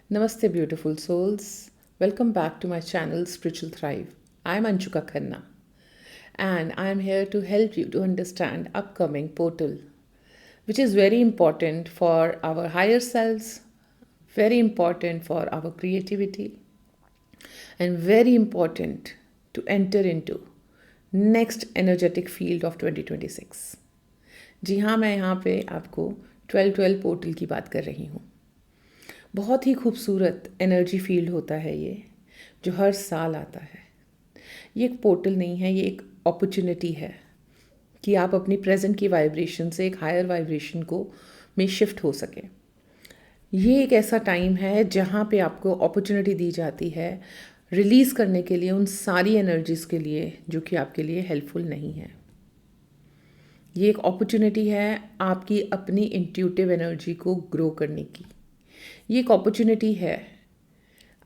Namaste, beautiful souls. Welcome back to my channel Spiritual Thrive. I'm Anchuka Khanna, and I'm here to help you to understand upcoming portal, which is very important for our higher selves, very important for our creativity, and very important to enter into next energetic field of 2026. जी हाँ, मैं यहाँ पे आपको 12-12 portal की बात कर रही हूँ। बहुत ही खूबसूरत एनर्जी फील्ड होता है ये, जो हर साल आता है। ये एक पोर्टल नहीं है, ये एक अपॉर्चुनिटी है कि आप अपनी प्रेजेंट की वाइब्रेशन से एक हायर वाइब्रेशन को में शिफ्ट हो सके। ये एक ऐसा टाइम है जहाँ पे आपको अपॉर्चुनिटी दी जाती है रिलीज़ करने के लिए उन सारी एनर्जीज़ के लिए जो कि आपके लिए हेल्पफुल नहीं है। ये एक अपॉर्चुनिटी है आपकी अपनी इंट्यूटिव एनर्जी को ग्रो करने की। ये एक अपॉर्चुनिटी है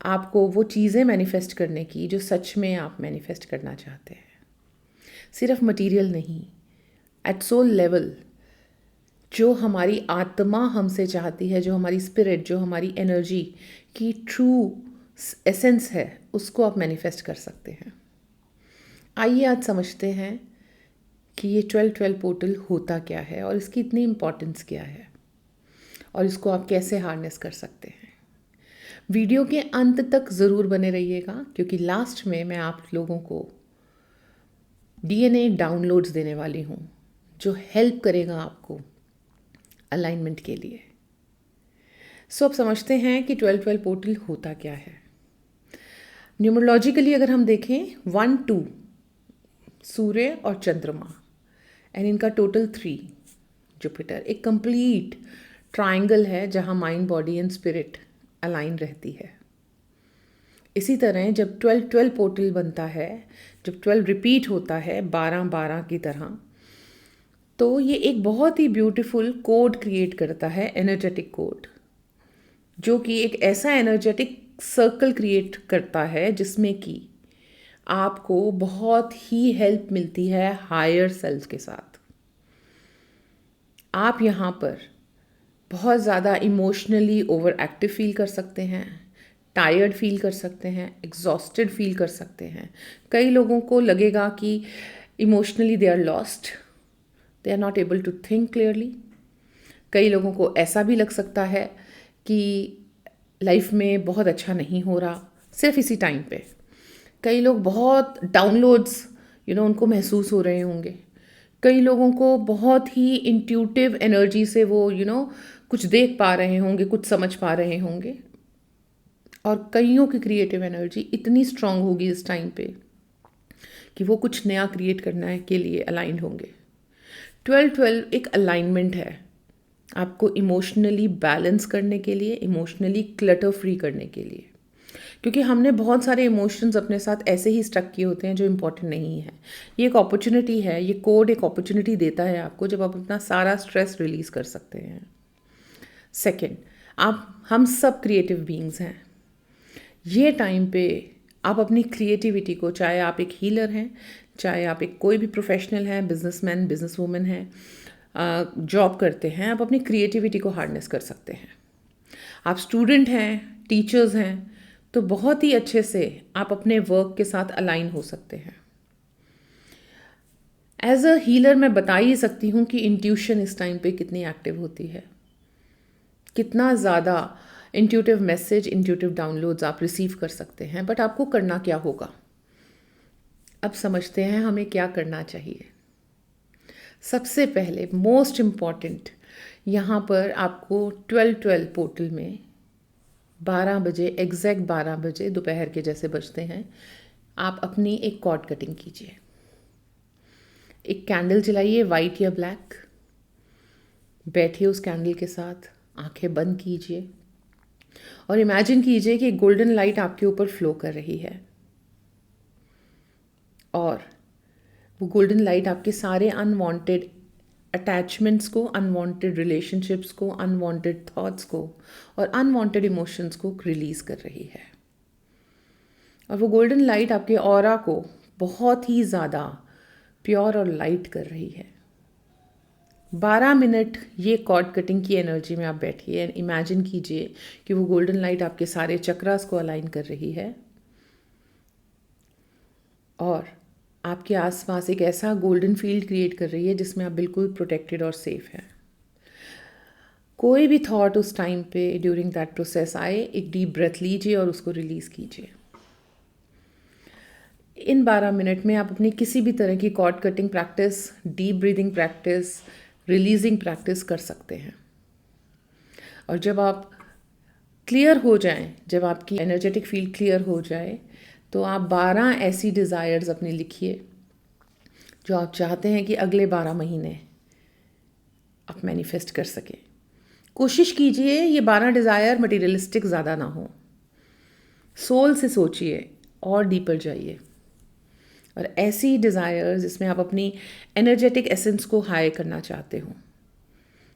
आपको वो चीज़ें मैनिफेस्ट करने की जो सच में आप मैनिफेस्ट करना चाहते हैं, सिर्फ मटेरियल नहीं, एट सोल लेवल। जो हमारी आत्मा हमसे चाहती है, जो हमारी स्पिरिट, जो हमारी एनर्जी की ट्रू एसेंस है, उसको आप मैनिफेस्ट कर सकते हैं। आइए आज समझते हैं कि ये 12-12 पोर्टल होता क्या है और इसकी इतनी इम्पोर्टेंस क्या है और इसको आप कैसे हार्नेस कर सकते हैं। वीडियो के अंत तक ज़रूर बने रहिएगा, क्योंकि लास्ट में मैं आप लोगों को डीएनए डाउनलोड्स देने वाली हूँ जो हेल्प करेगा आपको अलाइनमेंट के लिए। सो अब समझते हैं कि 12-12 पोर्टल होता क्या है। न्यूमरोलॉजिकली अगर हम देखें 1-2 सूर्य और चंद्रमा एंड इनका टोटल 3 जुपिटर, एक कंप्लीट ट्राइंगल है जहाँ mind, body and spirit align रहती है। इसी तरह जब 12-12 पोर्टल बनता है, जब 12 रिपीट होता है 12-12 की तरह, तो ये एक बहुत ही ब्यूटीफुल कोड क्रिएट करता है, एनर्जेटिक कोड, जो कि एक ऐसा एनर्जेटिक सर्कल क्रिएट करता है जिसमें कि आपको बहुत ही हेल्प मिलती है हायर सेल्फ के साथ। आप यहाँ पर बहुत ज़्यादा इमोशनली ओवर एक्टिव फील कर सकते हैं, टायर्ड फील कर सकते हैं, एग्जॉस्टेड फील कर सकते हैं। कई लोगों को लगेगा कि emotionally they are lost, they are not able to think clearly. कई लोगों को ऐसा भी लग सकता है कि लाइफ में बहुत अच्छा नहीं हो रहा सिर्फ इसी टाइम पे। कई लोग बहुत डाउनलोड्स उनको महसूस हो रहे होंगे। कई लोगों को बहुत ही इंट्यूटिव एनर्जी से वो कुछ देख पा रहे होंगे, कुछ समझ पा रहे होंगे। और कईयों की क्रिएटिव एनर्जी इतनी स्ट्रांग होगी इस टाइम पे कि वो कुछ नया क्रिएट करने के लिए अलाइंड होंगे। 12-12 एक अलाइनमेंट है आपको इमोशनली बैलेंस करने के लिए, इमोशनली क्लटर फ्री करने के लिए, क्योंकि हमने बहुत सारे इमोशंस अपने साथ ऐसे ही स्टक किए होते हैं जो इम्पोर्टेंट नहीं है। ये एक अपॉर्चुनिटी है, ये कोड एक अपॉर्चुनिटी देता है आपको जब आप अपना सारा स्ट्रेस रिलीज़ कर सकते हैं। सेकंड, हम सब क्रिएटिव बीइंग्स हैं। ये टाइम पे आप अपनी क्रिएटिविटी को, चाहे आप एक हीलर हैं, चाहे आप एक कोई भी प्रोफेशनल हैं, बिजनेसमैन, बिजनेस वूमेन हैं, जॉब करते हैं, आप अपनी क्रिएटिविटी को हार्नेस कर सकते हैं। आप स्टूडेंट हैं, टीचर्स हैं, तो बहुत ही अच्छे से आप अपने वर्क के साथ अलाइन हो सकते हैं। एज अ हीलर मैं बता ही सकती हूँ कि इंट्यूशन इस टाइम पे कितनी एक्टिव होती है, कितना ज़्यादा इंट्यूटिव मैसेज, इंट्यूटिव डाउनलोड्स आप रिसीव कर सकते हैं। बट आपको करना क्या होगा, अब समझते हैं हमें क्या करना चाहिए। सबसे पहले मोस्ट इम्पॉर्टेंट, यहाँ पर आपको 12-12 पोर्टल में 12 बजे, एग्जैक्ट 12 बजे दोपहर के जैसे बजते हैं, आप अपनी एक कॉर्ड कटिंग कीजिए। एक कैंडल जलाइए, वाइट या ब्लैक। बैठिए उस कैंडल के साथ, आंखें बंद कीजिए और इमेजिन कीजिए कि गोल्डन लाइट आपके ऊपर फ्लो कर रही है और वो गोल्डन लाइट आपके सारे अनवांटेड अटैचमेंट्स को, अनवांटेड रिलेशनशिप्स को, अनवांटेड थॉट्स को और अनवांटेड इमोशंस को रिलीज़ कर रही है। और वो गोल्डन लाइट आपके ऑरा को बहुत ही ज़्यादा प्योर और लाइट कर रही है। 12 मिनट ये कॉर्ड कटिंग की एनर्जी में आप बैठिए एंड इमेजिन कीजिए कि वो गोल्डन लाइट आपके सारे चक्रास को अलाइन कर रही है और आपके आसपास एक ऐसा गोल्डन फील्ड क्रिएट कर रही है जिसमें आप बिल्कुल प्रोटेक्टेड और सेफ हैं। कोई भी थॉट उस टाइम पे ड्यूरिंग दैट प्रोसेस आए, एक डीप ब्रेथ लीजिए और उसको रिलीज़ कीजिए। इन 12 मिनट में आप अपनी किसी भी तरह की cord cutting practice, deep breathing practice, releasing practice कर सकते हैं। और जब आप क्लियर हो जाएं, जब आपकी एनर्जेटिक फील्ड क्लियर हो जाए, तो आप 12 ऐसी डिज़ायर्स अपनी लिखिए जो आप चाहते हैं कि अगले 12 महीने आप मैनिफेस्ट कर सकें। कोशिश कीजिए ये 12 डिज़ायर मटेरियलिस्टिक ज़्यादा ना हो। सोल से सोचिए और डीपर जाइए और ऐसी डिज़ायर्स जिसमें आप अपनी एनर्जेटिक एसेंस को हाई करना चाहते हो।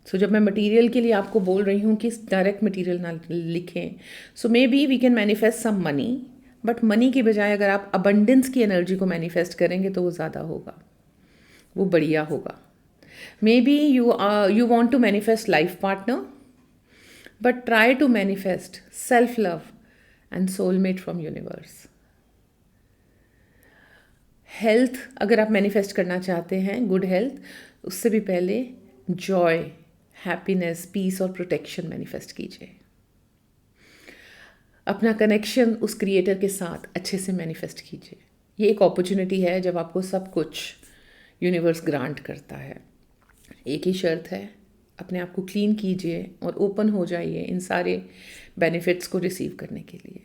सो जब मैं मटेरियल के लिए आपको बोल रही हूँ कि डायरेक्ट मटेरियल ना लिखें, so maybe we can manifest some money, but money की बजाय अगर आप अबंडेंस की एनर्जी को मैनिफेस्ट करेंगे तो वो ज़्यादा होगा, वो बढ़िया होगा। May be you want to manifest life partner, but try to manifest self love and soulmate from universe. Health अगर आप मैनिफेस्ट करना चाहते हैं, गुड हेल्थ, उससे भी पहले जॉय, हैप्पीनेस, पीस और प्रोटेक्शन मैनिफेस्ट कीजिए। अपना कनेक्शन उस क्रिएटर के साथ अच्छे से मैनिफेस्ट कीजिए। ये एक अपॉर्चुनिटी है जब आपको सब कुछ यूनिवर्स ग्रांट करता है। एक ही शर्त है, अपने आप को क्लीन कीजिए और ओपन हो जाइए इन सारे बेनिफिट्स को रिसीव करने के लिए।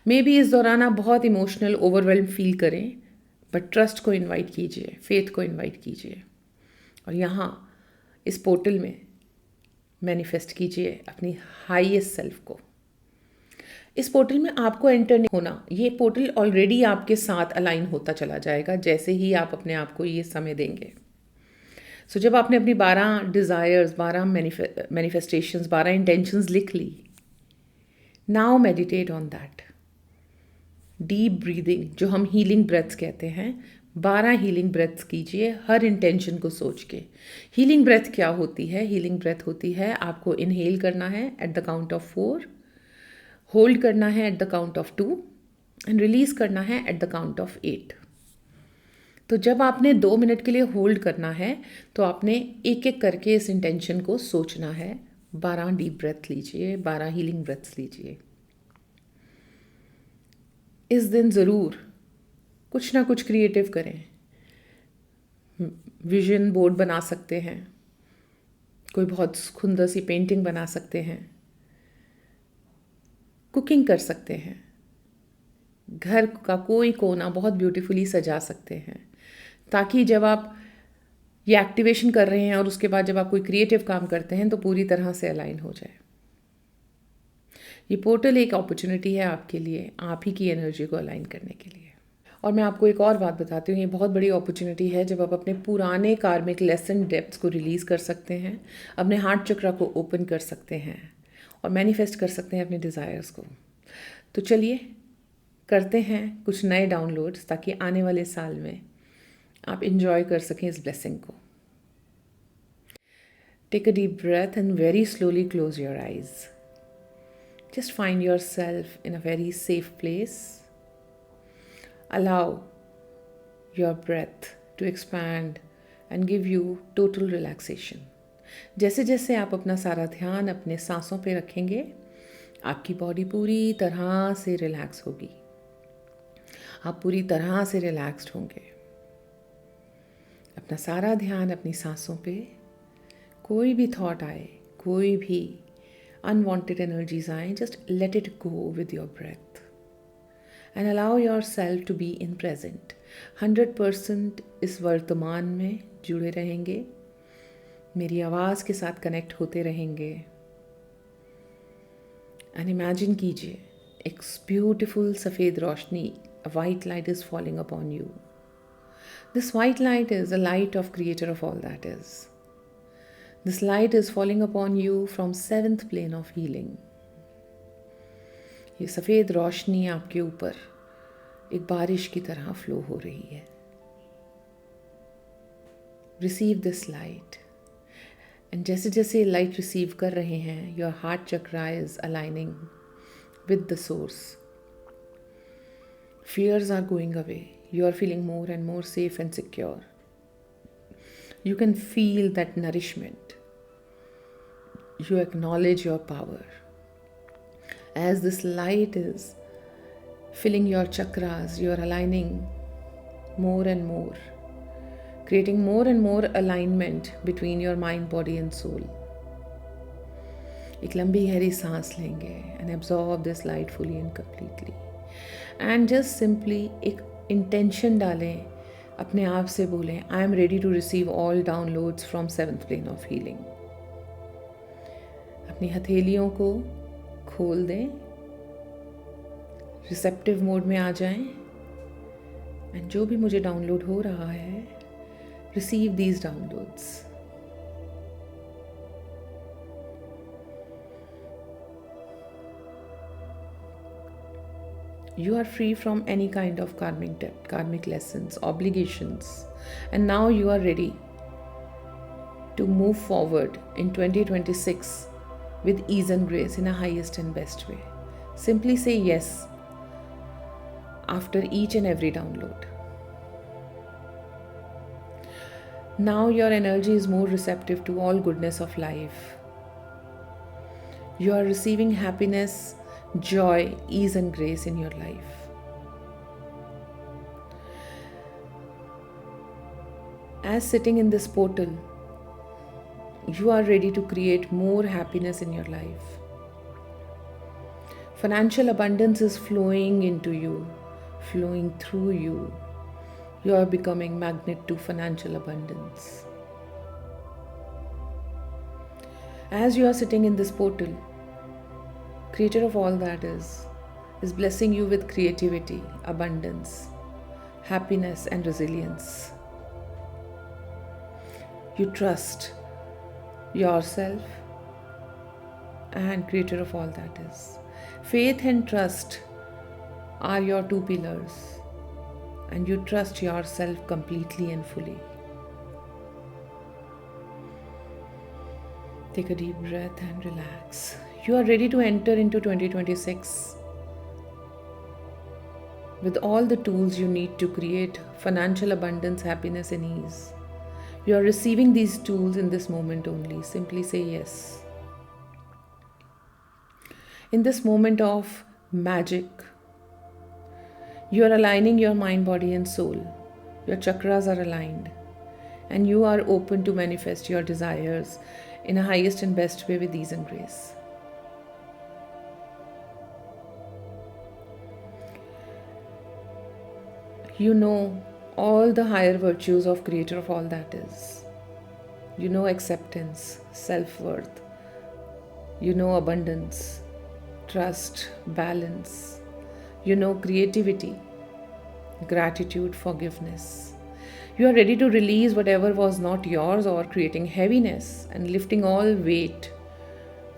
मे बी इस दौरान आप बहुत इमोशनल ओवरवेल्म फील करें, बट ट्रस्ट को इनवाइट कीजिए, फेथ को इनवाइट कीजिए और यहाँ इस पोर्टल में मैनिफेस्ट कीजिए अपनी हाईएस्ट सेल्फ को। इस पोर्टल में आपको एंटर नहीं होना, ये पोर्टल ऑलरेडी आपके साथ अलाइन होता चला जाएगा जैसे ही आप अपने आप को ये समय देंगे। सो जब आपने अपनी 12 डिज़ायर्स, 12 मैनिफेस्टेशंस, 12 इंटेंशंस लिख ली, now meditate on that. Deep breathing, जो हम हीलिंग ब्रेथ्स कहते हैं, 12 हीलिंग ब्रेथ्स कीजिए हर इंटेंशन को सोच के। हीलिंग ब्रेथ क्या होती है? हीलिंग ब्रेथ होती है आपको इनहेल करना है at the count of 4, hold करना है at the count of 2 and release करना है एट द काउंट ऑफ 8। तो जब आपने 2 मिनट के लिए होल्ड करना है तो आपने एक एक करके इस इंटेंशन को सोचना है। 12 डीप ब्रेथ लीजिए, 12 हीलिंग ब्रेथ्स लीजिए। इस दिन ज़रूर कुछ ना कुछ क्रिएटिव करें। विजन बोर्ड बना सकते हैं, कोई बहुत सुंदर सी पेंटिंग बना सकते हैं, कुकिंग कर सकते हैं, घर का कोई कोना बहुत ब्यूटीफुली सजा सकते हैं, ताकि जब आप ये एक्टिवेशन कर रहे हैं और उसके बाद जब आप कोई क्रिएटिव काम करते हैं तो पूरी तरह से अलाइन हो जाए। ये पोर्टल एक अपॉर्चुनिटी है आपके लिए, आप ही की एनर्जी को अलाइन करने के लिए। और मैं आपको एक और बात बताती हूँ, ये बहुत बड़ी अपॉर्चुनिटी है जब आप अपने पुराने कार्मिक लेसन डेप्थ्स को रिलीज़ कर सकते हैं, अपने हार्ट चक्रा को ओपन कर सकते हैं और मैनिफेस्ट कर सकते हैं अपने डिज़ायर्स को। तो चलिए करते हैं कुछ नए डाउनलोड्स, ताकि आने वाले साल में आप इंजॉय कर सकें इस ब्लेसिंग को। Take a deep breath and very slowly close your eyes. Just find yourself in a very safe place. Allow your breath to expand and give you total relaxation. जैसे जैसे आप अपना सारा ध्यान अपने सांसों पे रखेंगे, आपकी बॉडी पूरी तरह से रिलैक्स होगी, आप पूरी तरह से रिलैक्स्ड होंगे। अपना सारा ध्यान अपनी सांसों पे, कोई भी थॉट आए, कोई भी unwanted energies आए, just let it go with your breath and allow yourself to be in present. 100% इस वर्तमान में जुड़े रहेंगे, मेरी आवाज़ के साथ कनेक्ट होते रहेंगे एंड इमेजिन कीजिए एक ब्यूटिफुल सफ़ेद रोशनी, a white light is falling upon you. This white light is a light of creator of all that is. This light is falling upon you from 7th plane of healing. ये सफ़ेद रोशनी आपके ऊपर एक बारिश की तरह flow हो रही है। Receive this light एंड जैसे जैसे लाइट रिसीव कर रहे हैं, your heart chakra is aligning with the source. Fears are going away. You are feeling more and more safe and secure. You can feel that nourishment. You acknowledge your power. As this light is filling your chakras, you are aligning more and more, creating more and more alignment between your mind, body and soul. एक लंबी गहरी सांस लेंगे and absorb this light fully and completely and just simply एक intention डालें, अपने आप से बोलें, I am ready to receive all downloads from 7th plane of healing. अपनी हथेलियों को खोल दें, रिसेप्टिव मोड में आ जाएं एंड जो भी मुझे डाउनलोड हो रहा है, receive these downloads. You are free from any kind of karmic debt, karmic lessons, obligations, and now you are ready to move forward in 2026 with ease and grace in a highest and best way. Simply say yes after each and every download. Now your energy is more receptive to all goodness of life. You are receiving happiness, joy, ease and grace in your life. As sitting in this portal, you are ready to create more happiness in your life. Financial abundance is flowing into you, flowing through you. You are becoming magnet to financial abundance. As you are sitting in this portal, Creator of all that is blessing you with creativity, abundance, happiness and resilience. You trust yourself and Creator of all that is. Faith and trust are your two pillars, and you trust yourself completely and fully. Take a deep breath and relax. You are ready to enter into 2026 with all the tools you need to create financial abundance, happiness, and ease. You are receiving these tools in this moment only. Simply say yes. In this moment of magic, you are aligning your mind, body, and soul. Your chakras are aligned, and you are open to manifest your desires in a highest and best way with ease and grace. You know all the higher virtues of Creator of all that is. You know acceptance, self-worth. You know abundance, trust, balance. You know creativity, gratitude, forgiveness. You are ready to release whatever was not yours or creating heaviness and lifting all weight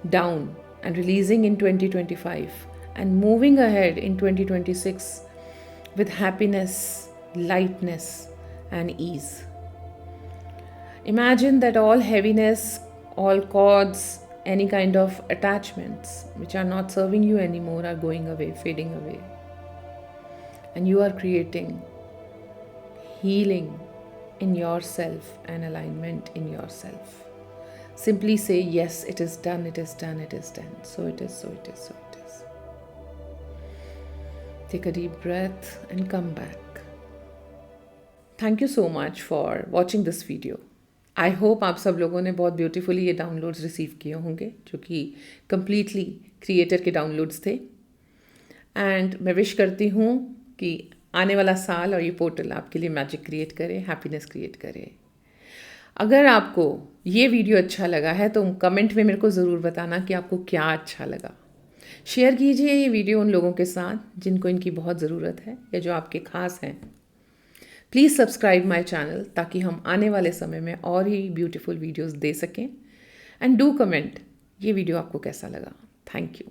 down and releasing in 2025 and moving ahead in 2026 with happiness, lightness, and ease. Imagine that all heaviness, all cords, any kind of attachments which are not serving you anymore are going away, fading away. And you are creating healing in yourself and alignment in yourself. Simply say, yes, it is done, it is done, it is done. So it is, so it is, so it is. Take a deep breath and come back. Thank you so much for watching this video. I hope आप सब लोगों ने बहुत beautifully ये downloads receive किए होंगे, जो कि कम्प्लीटली क्रिएटर के डाउनलोड्स थे. एंड मैं विश करती हूँ कि आने वाला साल और ये पोर्टल आपके लिए मैजिक क्रिएट करे, हैप्पीनेस क्रिएट करे. अगर आपको ये वीडियो अच्छा लगा है तो कमेंट में मेरे को ज़रूर बताना कि आपको क्या अच्छा लगा. शेयर कीजिए ये वीडियो उन लोगों के साथ जिनको इनकी बहुत ज़रूरत है या जो आपके ख़ास हैं. प्लीज़ सब्सक्राइब माय चैनल ताकि हम आने वाले समय में और ही ब्यूटीफुल वीडियोस दे सकें. एंड डू कमेंट ये वीडियो आपको कैसा लगा. Thank you.